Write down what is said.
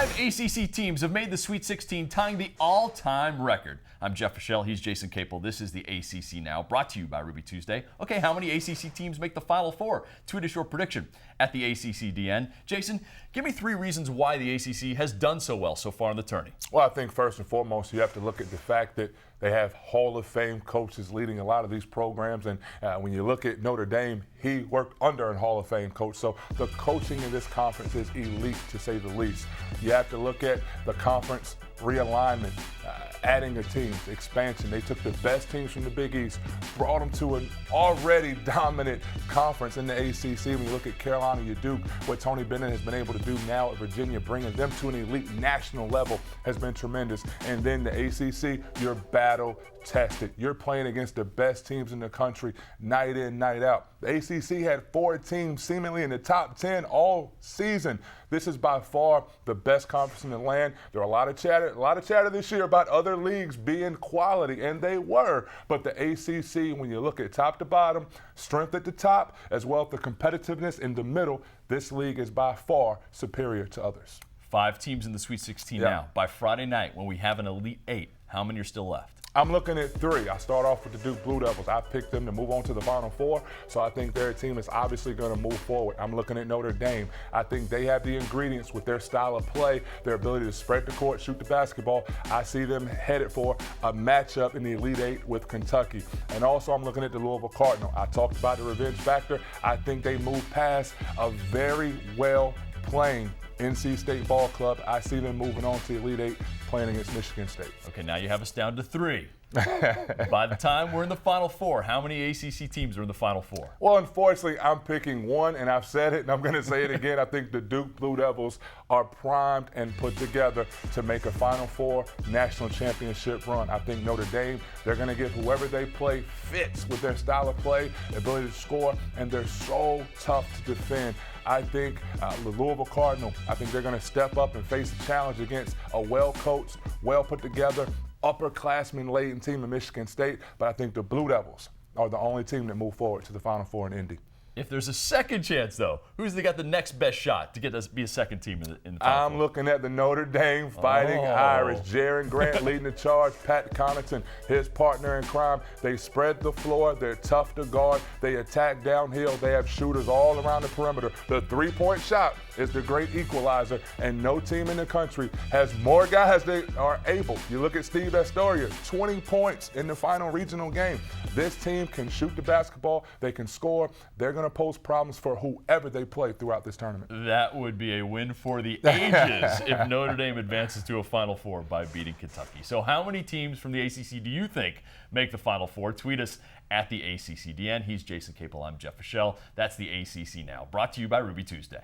5 ACC teams have made the Sweet 16, tying the all-time record. I'm Jeff Fischel. He's Jason Capel. This is the ACC Now, brought to you by Ruby Tuesday. Okay, how many ACC teams make the Final Four? Tweet us your prediction at the ACCDN. Jason, give me 3 reasons why the ACC has done so well so far in the tourney. Well, I think first and foremost, you have to look at the fact that they have Hall of Fame coaches leading a lot of these programs. And when you look at Notre Dame, he worked under a Hall of Fame coach. So the coaching in this conference is elite, to say the least. You have to look at the conference realignment, adding of teams, expansion. They took the best teams from the Big East, brought them to an already dominant conference in the ACC. When you look at Carolina, you Duke, what Tony Bennett has been able to do now at Virginia, bringing them to an elite national level has been tremendous. And then the ACC, you're battle tested. You're playing against the best teams in the country night in, night out. The ACC had 4 teams seemingly in the top 10 all season. This is by far the best conference in the land. There are a lot of chatter this year about other leagues being quality, and they were. But the ACC, when you look at top to bottom, strength at the top, as well as the competitiveness in the middle, this league is by far superior to others. 5 teams in the Sweet 16 now. By Friday night, when we have an Elite 8, how many are still left? I'm looking at 3. I start off with the Duke Blue Devils. I picked them to move on to the Final Four, so I think their team is obviously going to move forward. I'm looking at Notre Dame. I think they have the ingredients with their style of play, their ability to spread the court, shoot the basketball. I see them headed for a matchup in the Elite 8 with Kentucky. And also I'm looking at the Louisville Cardinal. I talked about the revenge factor. I think they move past a very well playing NC State ball club. I see them moving on to the Elite 8, playing against Michigan State. Okay, now you have us down to 3. By the time we're in the Final Four, how many ACC teams are in the Final Four? Well, unfortunately, I'm picking 1, and I've said it, and I'm going to say it again. I think the Duke Blue Devils are primed and put together to make a Final Four national championship run. I think Notre Dame, they're going to get whoever they play fits with their style of play, ability to score, and they're so tough to defend. I think the Louisville Cardinal, I think they're going to step up and face a challenge against a well-coached, well-put-together, upperclassman-laden team in Michigan State. But I think the Blue Devils are the only team that move forward to the Final Four in Indy. If there's a second chance, though, who's got the next best shot to get us be a second team in the Final Four? I'm looking at the Notre Dame Fighting Irish. Jaron Grant leading the charge. Pat Connaughton, his partner in crime. They spread the floor. They're tough to guard. They attack downhill. They have shooters all around the perimeter. The three-point shot is the great equalizer, and no team in the country has more guys that are able. You look at Steve Astoria, 20 points in the final regional game. This team can shoot the basketball. They can score. They're going to pose problems for whoever they play throughout this tournament. That would be a win for the ages if Notre Dame advances to a Final Four by beating Kentucky. So how many teams from the ACC do you think make the Final Four? Tweet us at the ACCDN. He's Jason Capel. I'm Jeff Fischel. That's the ACC Now, brought to you by Ruby Tuesday.